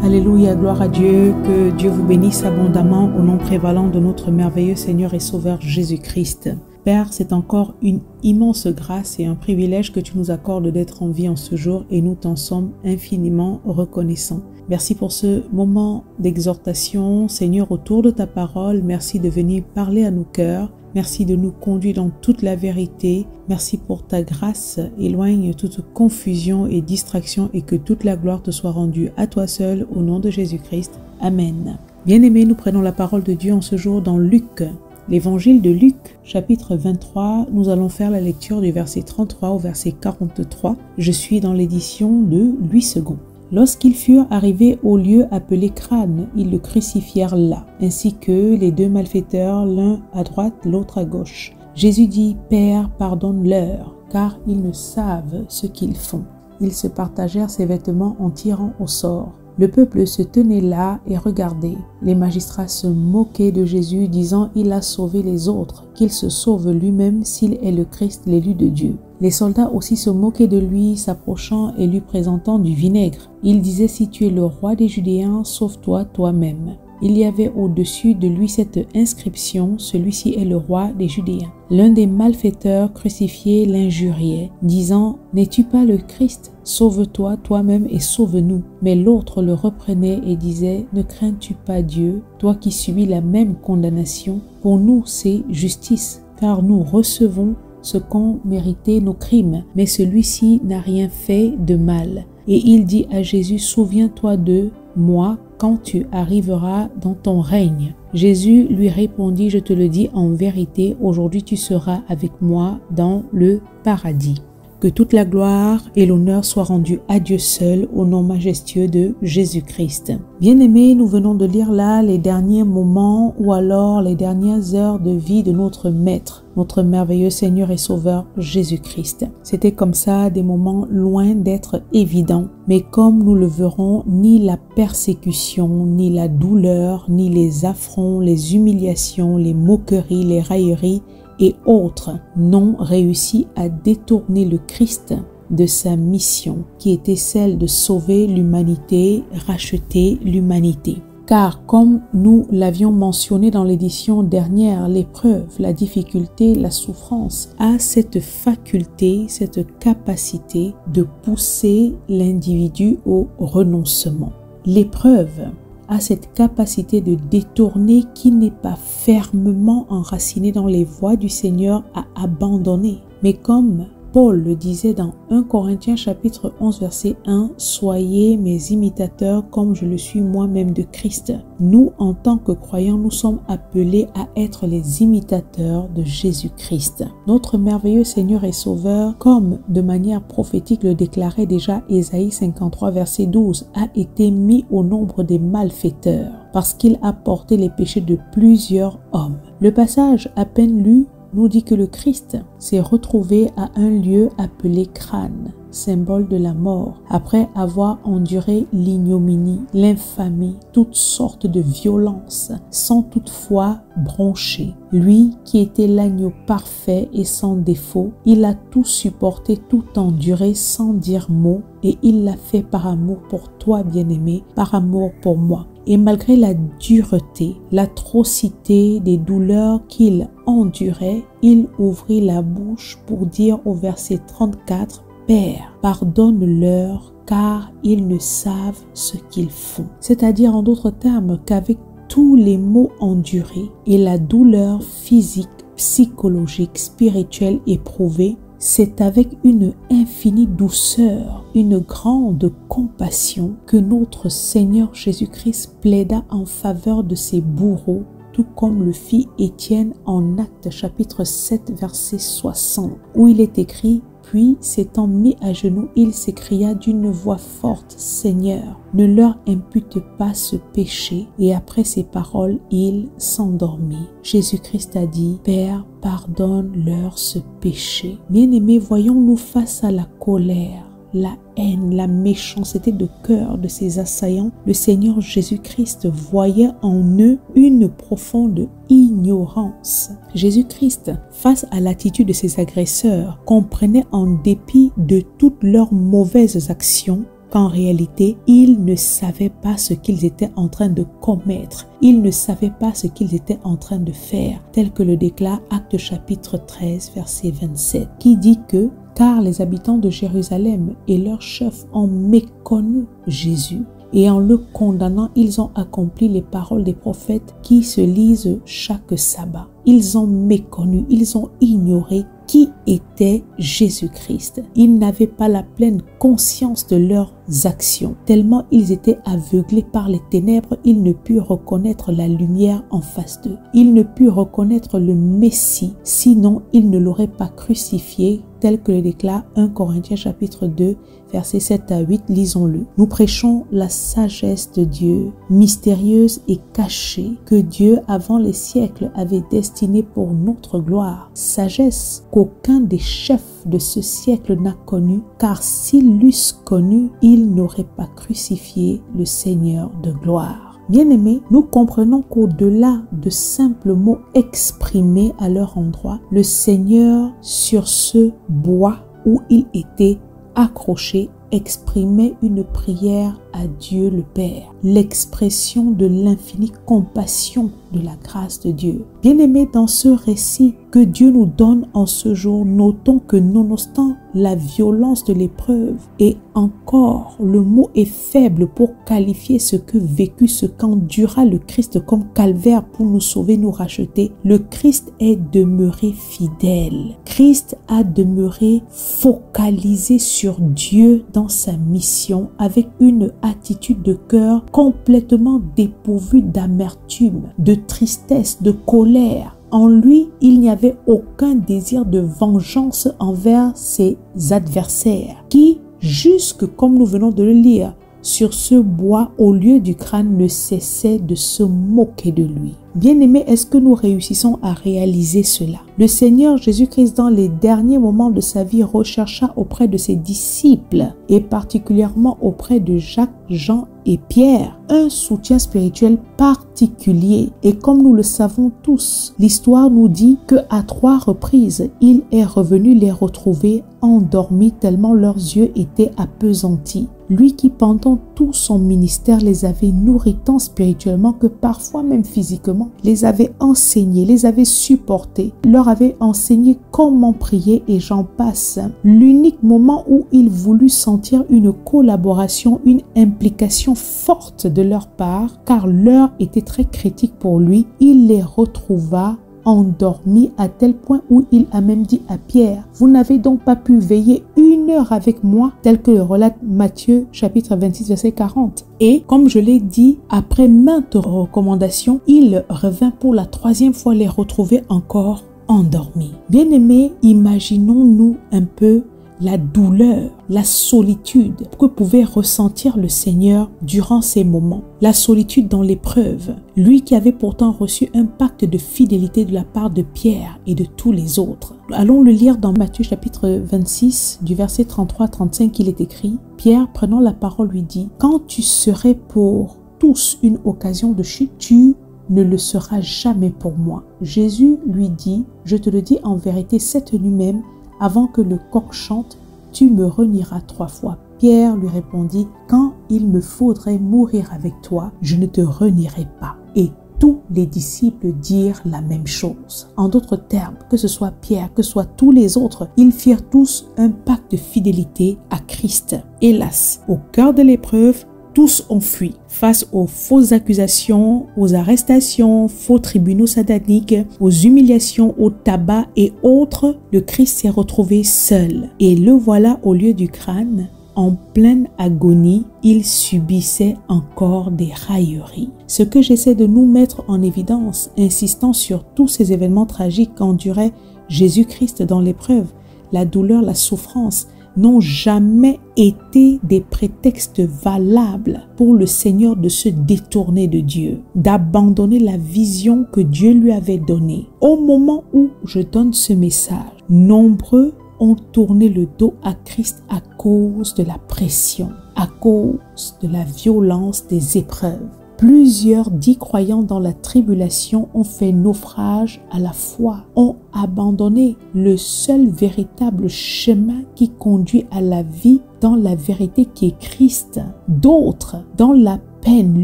Alléluia, gloire à Dieu, que Dieu vous bénisse abondamment au nom prévalant de notre merveilleux Seigneur et Sauveur Jésus-Christ. Père, c'est encore une immense grâce et un privilège que tu nous accordes d'être en vie en ce jour et nous t'en sommes infiniment reconnaissants. Merci pour ce moment d'exhortation, Seigneur, autour de ta parole. Merci de venir parler à nos cœurs. Merci de nous conduire dans toute la vérité. Merci pour ta grâce. Éloigne toute confusion et distraction et que toute la gloire te soit rendue à toi seul au nom de Jésus-Christ. Amen. Bien-aimés, nous prenons la parole de Dieu en ce jour dans Luc. L'évangile de Luc, chapitre 23, nous allons faire la lecture du verset 33 au verset 43. Je suis dans l'édition de Louis II. Lorsqu'ils furent arrivés au lieu appelé Crâne, ils le crucifièrent là, ainsi que les deux malfaiteurs, l'un à droite, l'autre à gauche. Jésus dit, « Père, pardonne-leur, car ils ne savent ce qu'ils font. » Ils se partagèrent ses vêtements en tirant au sort. Le peuple se tenait là et regardait. Les magistrats se moquaient de Jésus, disant « Il a sauvé les autres, qu'il se sauve lui-même s'il est le Christ, l'élu de Dieu. » Les soldats aussi se moquaient de lui, s'approchant et lui présentant du vinaigre. Ils disaient « Si tu es le roi des Judéens, sauve-toi toi-même. » Il y avait au-dessus de lui cette inscription « Celui-ci est le roi des Judéens ». L'un des malfaiteurs crucifiés l'injuriait, disant « N'es-tu pas le Christ? Sauve-toi toi-même et sauve-nous. » Mais l'autre le reprenait et disait « Ne crains-tu pas Dieu, toi qui subis la même condamnation? Pour nous c'est justice, car nous recevons ce qu'ont mérité nos crimes, mais celui-ci n'a rien fait de mal. » Et il dit à Jésus « Souviens-toi de moi quand tu arriveras dans ton règne. » Jésus lui répondit « Je te le dis en vérité, aujourd'hui tu seras avec moi dans le paradis. » Que toute la gloire et l'honneur soient rendus à Dieu seul au nom majestueux de Jésus-Christ. Bien-aimés, nous venons de lire là les derniers moments ou alors les dernières heures de vie de notre Maître, notre merveilleux Seigneur et Sauveur Jésus-Christ. C'était comme ça des moments loin d'être évidents, mais comme nous le verrons, ni la persécution, ni la douleur, ni les affronts, les humiliations, les moqueries, les railleries et autres n'ont réussi à détourner le Christ de sa mission qui était celle de sauver l'humanité, racheter l'humanité. Car comme nous l'avions mentionné dans l'édition dernière, l'épreuve, la difficulté, la souffrance a cette faculté, cette capacité de pousser l'individu au renoncement. L'épreuve a cette capacité de détourner qui n'est pas fermement enraciné dans les voies du Seigneur à abandonner. Mais comme Paul le disait dans 1 Corinthiens chapitre 11 verset 1, « Soyez mes imitateurs comme je le suis moi-même de Christ. » Nous, en tant que croyants, nous sommes appelés à être les imitateurs de Jésus-Christ. Notre merveilleux Seigneur et Sauveur, comme de manière prophétique le déclarait déjà Ésaïe 53 verset 12, a été mis au nombre des malfaiteurs parce qu'il a porté les péchés de plusieurs hommes. Le passage à peine lu nous dit que le Christ s'est retrouvé à un lieu appelé Crâne, symbole de la mort, après avoir enduré l'ignominie, l'infamie, toutes sortes de violences, sans toutefois broncher. Lui qui était l'agneau parfait et sans défaut, il a tout supporté, tout enduré sans dire mot, et il l'a fait par amour pour toi, bien-aimé, par amour pour moi. Et malgré la dureté, l'atrocité des douleurs qu'il endurait, il ouvrit la bouche pour dire au verset 34, « Père, pardonne-leur, car ils ne savent ce qu'ils font. » C'est-à-dire en d'autres termes qu'avec tous les maux endurés et la douleur physique, psychologique, spirituelle éprouvée, c'est avec une infinie douceur, une grande compassion que notre Seigneur Jésus-Christ plaida en faveur de ses bourreaux, tout comme le fit Étienne en Actes chapitre 7 verset 60, où il est écrit « Puis, s'étant mis à genoux, il s'écria d'une voix forte, « Seigneur, ne leur impute pas ce péché. » Et après ces paroles, il s'endormit. Jésus-Christ a dit, « Père, pardonne-leur ce péché. » Bien-aimés, voyons-nous face à la colère, la haine, la méchanceté de cœur de ses assaillants, le Seigneur Jésus-Christ voyait en eux une profonde ignorance. Jésus-Christ, face à l'attitude de ses agresseurs, comprenait en dépit de toutes leurs mauvaises actions qu'en réalité, ils ne savaient pas ce qu'ils étaient en train de commettre. Ils ne savaient pas ce qu'ils étaient en train de faire, tel que le déclare Actes chapitre 13, verset 27, qui dit que « Car les habitants de Jérusalem et leurs chefs ont méconnu Jésus, et en le condamnant, ils ont accompli les paroles des prophètes qui se lisent chaque sabbat. Ils ont méconnu, ils ont ignoré qui était Jésus-Christ. Ils n'avaient pas la pleine conscience de leurs actions. Tellement ils étaient aveuglés par les ténèbres, ils ne purent reconnaître la lumière en face d'eux. Ils ne purent reconnaître le Messie, sinon ils ne l'auraient pas crucifié, tel que le déclare 1 Corinthiens chapitre 2, versets 7 à 8, lisons-le. Nous prêchons la sagesse de Dieu, mystérieuse et cachée, que Dieu, avant les siècles, avait destinée pour notre gloire. Sagesse qu'aucun des chefs de ce siècle n'a connue, car s'ils l'eussent connue, ils n'auraient pas crucifié le Seigneur de gloire. Bien-aimés, nous comprenons qu'au-delà de simples mots exprimés à leur endroit, le Seigneur, sur ce bois où il était accroché, exprimait une prière à Dieu le Père, l'expression de l'infinie compassion de la grâce de Dieu. Bien-aimés, dans ce récit que Dieu nous donne en ce jour, notons que nonobstant la violence de l'épreuve, et encore le mot est faible pour qualifier ce que vécut, ce qu'endura le Christ comme calvaire pour nous sauver, nous racheter, le Christ est demeuré fidèle. Christ a demeuré focalisé sur Dieu dans sa mission avec une attitude de cœur complètement dépourvue d'amertume, de tristesse, de colère. En lui, il n'y avait aucun désir de vengeance envers ses adversaires qui, jusque comme nous venons de le lire, sur ce bois au lieu du crâne ne cessait de se moquer de lui. Bien-aimés, est-ce que nous réussissons à réaliser cela? Le Seigneur Jésus-Christ, dans les derniers moments de sa vie, rechercha auprès de ses disciples et particulièrement auprès de Jacques, Jean et Pierre un soutien spirituel particulier. Et comme nous le savons tous, l'histoire nous dit qu'à 3 reprises, il est revenu les retrouver endormis tellement leurs yeux étaient appesantis. Lui qui pendant tout son ministère les avait nourris tant spirituellement que parfois même physiquement, les avait enseignés, les avait supportés, leur avait enseigné comment prier et j'en passe. L'unique moment où il voulut sentir une collaboration, une implication forte de leur part, car l'heure était très critique pour lui, il les retrouva endormi à tel point où il a même dit à Pierre, vous n'avez donc pas pu veiller 1 heure avec moi, tel que le relate Matthieu chapitre 26 verset 40. Et comme je l'ai dit, après maintes recommandations, il revint pour la 3e fois les retrouver encore endormis. Bien-aimés, imaginons-nous un peu la douleur, la solitude que pouvait ressentir le Seigneur durant ces moments. La solitude dans l'épreuve. Lui qui avait pourtant reçu un pacte de fidélité de la part de Pierre et de tous les autres. Allons le lire dans Matthieu chapitre 26 du verset 33 à 35, il est écrit, Pierre prenant la parole lui dit, quand tu serais pour tous une occasion de chute, tu ne le seras jamais pour moi. Jésus lui dit, je te le dis en vérité, cette nuit même, avant que le coq chante, tu me renieras 3 fois. Pierre lui répondit, quand il me faudrait mourir avec toi, je ne te renierai pas. Et tous les disciples dirent la même chose. En d'autres termes, que ce soit Pierre, que ce soit tous les autres, ils firent tous un pacte de fidélité à Christ. Hélas, au cœur de l'épreuve, tous ont fui face aux fausses accusations, aux arrestations, faux tribunaux sataniques, aux humiliations, au tabac et autres. Le Christ s'est retrouvé seul. Et le voilà au lieu du crâne, en pleine agonie, il subissait encore des railleries. Ce que j'essaie de nous mettre en évidence, insistant sur tous ces événements tragiques qu'endurait Jésus-Christ dans l'épreuve, la douleur, la souffrance, n'ont jamais été des prétextes valables pour le Seigneur de se détourner de Dieu, d'abandonner la vision que Dieu lui avait donnée. Au moment où je donne ce message, nombreux ont tourné le dos à Christ à cause de la pression, à cause de la violence des épreuves. Plusieurs dits croyants dans la tribulation ont fait naufrage à la foi, ont abandonné le seul véritable chemin qui conduit à la vie dans la vérité qui est Christ. D'autres, dans la peine,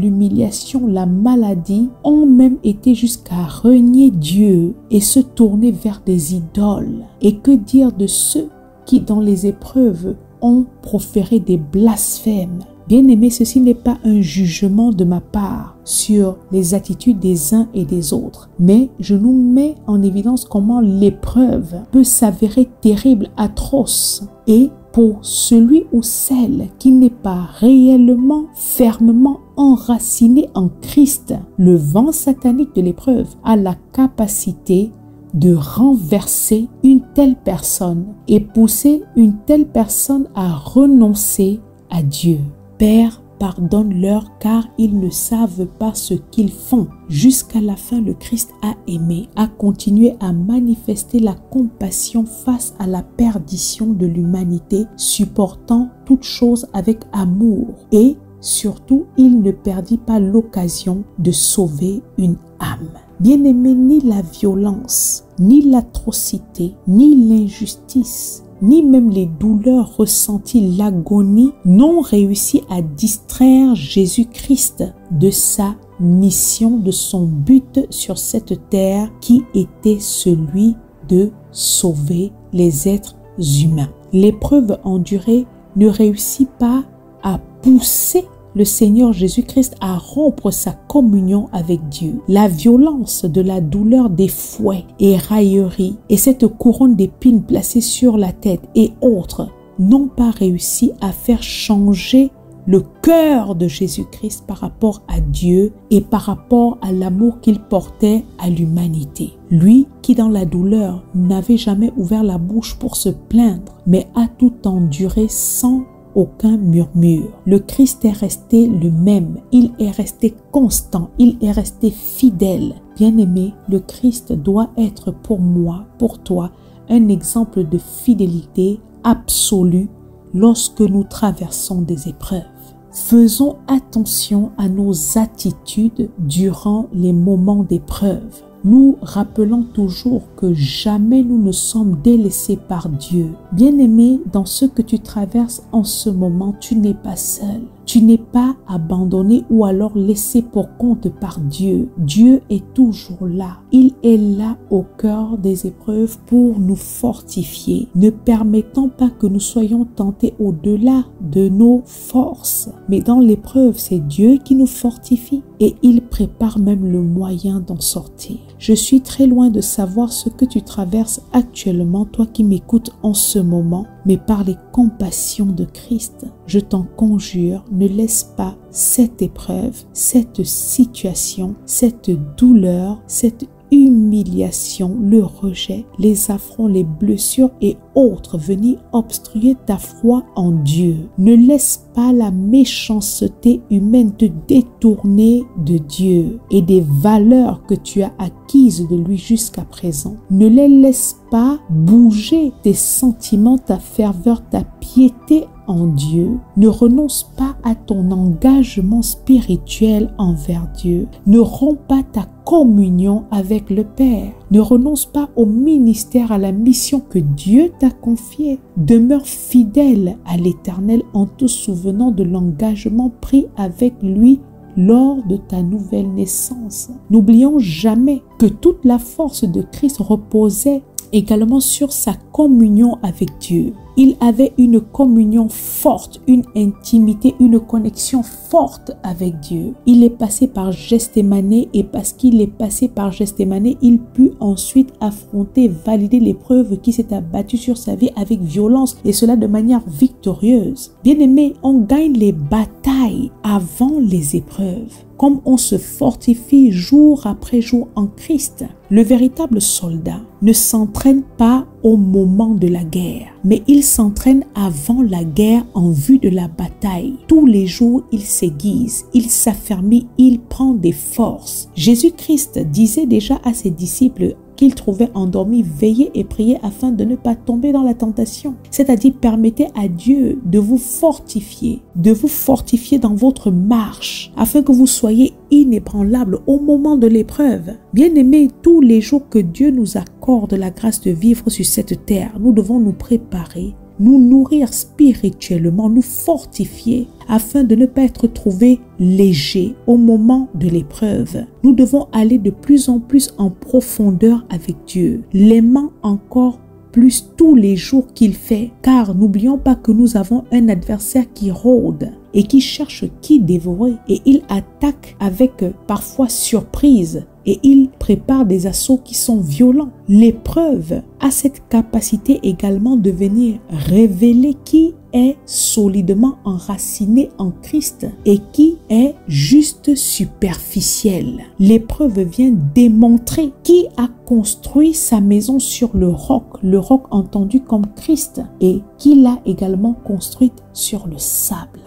l'humiliation, la maladie, ont même été jusqu'à renier Dieu et se tourner vers des idoles. Et que dire de ceux qui, dans les épreuves, ont proféré des blasphèmes? Bien-aimés, ceci n'est pas un jugement de ma part sur les attitudes des uns et des autres, mais je nous mets en évidence comment l'épreuve peut s'avérer terrible, atroce. Et pour celui ou celle qui n'est pas réellement, fermement enraciné en Christ, le vent satanique de l'épreuve a la capacité de renverser une telle personne et pousser une telle personne à renoncer à Dieu. Père, pardonne-leur car ils ne savent pas ce qu'ils font. Jusqu'à la fin, le Christ a aimé, a continué à manifester la compassion face à la perdition de l'humanité, supportant toutes choses avec amour. Et surtout, il ne perdit pas l'occasion de sauver une âme. Bien-aimé, ni la violence, ni l'atrocité, ni l'injustice, ni même les douleurs ressenties, l'agonie, n'ont réussi à distraire Jésus-Christ de sa mission, de son but sur cette terre qui était celui de sauver les êtres humains. L'épreuve endurée ne réussit pas à pousser le Seigneur Jésus-Christ à rompre sa communion avec Dieu. La violence de la douleur des fouets et railleries et cette couronne d'épines placée sur la tête et autres n'ont pas réussi à faire changer le cœur de Jésus-Christ par rapport à Dieu et par rapport à l'amour qu'il portait à l'humanité. Lui qui dans la douleur n'avait jamais ouvert la bouche pour se plaindre, mais a tout enduré sans aucun murmure. Le Christ est resté le même, il est resté constant, il est resté fidèle. Bien-aimé, le Christ doit être pour moi, pour toi, un exemple de fidélité absolue lorsque nous traversons des épreuves. Faisons attention à nos attitudes durant les moments d'épreuve. Nous rappelons toujours que jamais nous ne sommes délaissés par Dieu. Bien-aimé, dans ce que tu traverses en ce moment, tu n'es pas seul. Tu n'es pas abandonné ou alors laissé pour compte par Dieu. Dieu est toujours là. Il est là au cœur des épreuves pour nous fortifier, ne permettant pas que nous soyons tentés au-delà de nos forces. Mais dans l'épreuve, c'est Dieu qui nous fortifie et il prépare même le moyen d'en sortir. Je suis très loin de savoir ce que tu traverses actuellement, toi qui m'écoutes en ce moment, mais par les compassions de Christ, je t'en conjure, ne laisse pas cette épreuve, cette situation, cette douleur, cette humiliation, le rejet, les affronts, les blessures et autres venir obstruer ta foi en Dieu. Ne laisse pas la méchanceté humaine te détourner de Dieu et des valeurs que tu as acquises de lui jusqu'à présent. Ne les laisse pas bouger tes sentiments, ta ferveur, ta piété en Dieu. Ne renonce pas à ton engagement spirituel envers Dieu. Ne romps pas ta communion avec le Père. Ne renonce pas au ministère, à la mission que Dieu t'a confiée. Demeure fidèle à l'Éternel en te souvenant de l'engagement pris avec lui lors de ta nouvelle naissance. N'oublions jamais que toute la force de Christ reposait également sur sa communion avec Dieu. Il avait une communion forte, une intimité, une connexion forte avec Dieu. Il est passé par Gethsémane et parce qu'il est passé par Gethsémane, il put ensuite affronter, valider l'épreuve qui s'est abattue sur sa vie avec violence et cela de manière victorieuse. Bien-aimé, on gagne les batailles avant les épreuves, comme on se fortifie jour après jour en Christ. Le véritable soldat ne s'entraîne pas au moment de la guerre, mais il s'entraîne avant la guerre en vue de la bataille. Tous les jours, il s'aiguise, il s'affermit, il prend des forces. Jésus-Christ disait déjà à ses disciples qu'il trouvait endormi, veillez et priez afin de ne pas tomber dans la tentation. C'est-à-dire, permettez à Dieu de vous fortifier dans votre marche, afin que vous soyez inébranlable au moment de l'épreuve. Bien-aimés, tous les jours que Dieu nous accorde la grâce de vivre sur cette terre, nous devons nous préparer, nous nourrir spirituellement, nous fortifier afin de ne pas être trouvés légers au moment de l'épreuve. Nous devons aller de plus en plus en profondeur avec Dieu, l'aimant encore plus tous les jours qu'il fait, car n'oublions pas que nous avons un adversaire qui rôde et qui cherche qui dévorer, et il attaque avec parfois surprise et il prépare des assauts qui sont violents. L'épreuve a cette capacité également de venir révéler qui est solidement enraciné en Christ et qui est juste superficiel. L'épreuve vient démontrer qui a construit sa maison sur le roc entendu comme Christ, et qui l'a également construite sur le sable.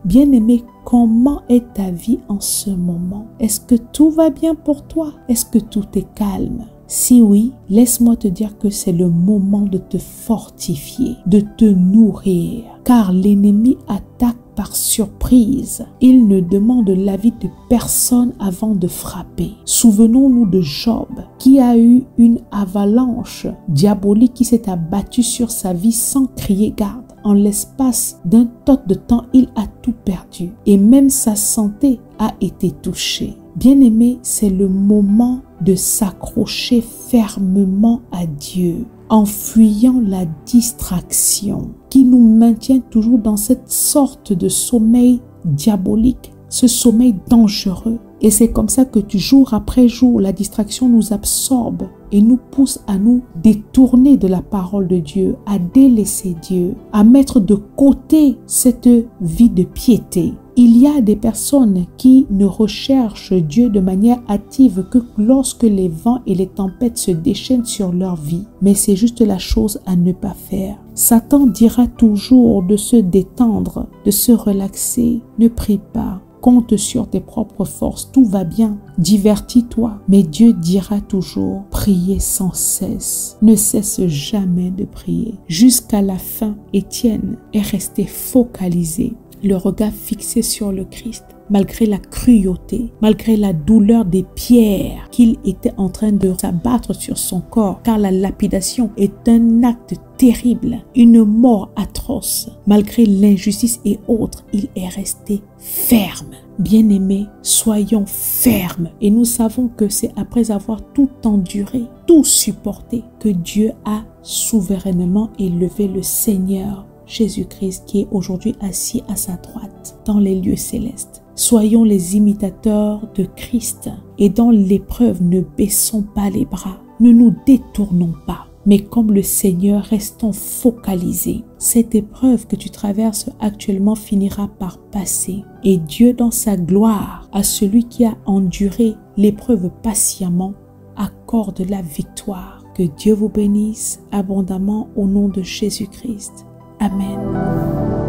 Bien-aimé, comment est ta vie en ce moment? Est-ce que tout va bien pour toi? Est-ce que tout est calme? Si oui, laisse-moi te dire que c'est le moment de te fortifier, de te nourrir, car l'ennemi attaque par surprise. Il ne demande l'avis de personne avant de frapper. Souvenons-nous de Job, qui a eu une avalanche diabolique qui s'est abattue sur sa vie sans crier garde. En l'espace d'un tot de temps, il a tout perdu et même sa santé a été touchée. Bien-aimé, c'est le moment de s'accrocher fermement à Dieu en fuyant la distraction qui nous maintient toujours dans cette sorte de sommeil diabolique, ce sommeil dangereux. Et c'est comme ça que jour après jour, la distraction nous absorbe et nous pousse à nous détourner de la parole de Dieu, à délaisser Dieu, à mettre de côté cette vie de piété. Il y a des personnes qui ne recherchent Dieu de manière active que lorsque les vents et les tempêtes se déchaînent sur leur vie. Mais c'est juste la chose à ne pas faire. Satan dira toujours de se détendre, de se relaxer. Ne prie pas. Compte sur tes propres forces, tout va bien, divertis-toi. Mais Dieu dira toujours, priez sans cesse, ne cesse jamais de prier. Jusqu'à la fin, Étienne est resté focalisé, le regard fixé sur le Christ. Malgré la cruauté, malgré la douleur des pierres qu'il était en train de s'abattre sur son corps, car la lapidation est un acte terrible, une mort atroce. Malgré l'injustice et autres, il est resté ferme. Bien-aimés, soyons fermes. Et nous savons que c'est après avoir tout enduré, tout supporté, que Dieu a souverainement élevé le Seigneur Jésus-Christ qui est aujourd'hui assis à sa droite dans les lieux célestes. Soyons les imitateurs de Christ et dans l'épreuve, ne baissons pas les bras, ne nous détournons pas, mais comme le Seigneur, restons focalisés. Cette épreuve que tu traverses actuellement finira par passer et Dieu dans sa gloire à celui qui a enduré l'épreuve patiemment accorde la victoire. Que Dieu vous bénisse abondamment au nom de Jésus-Christ. Amen.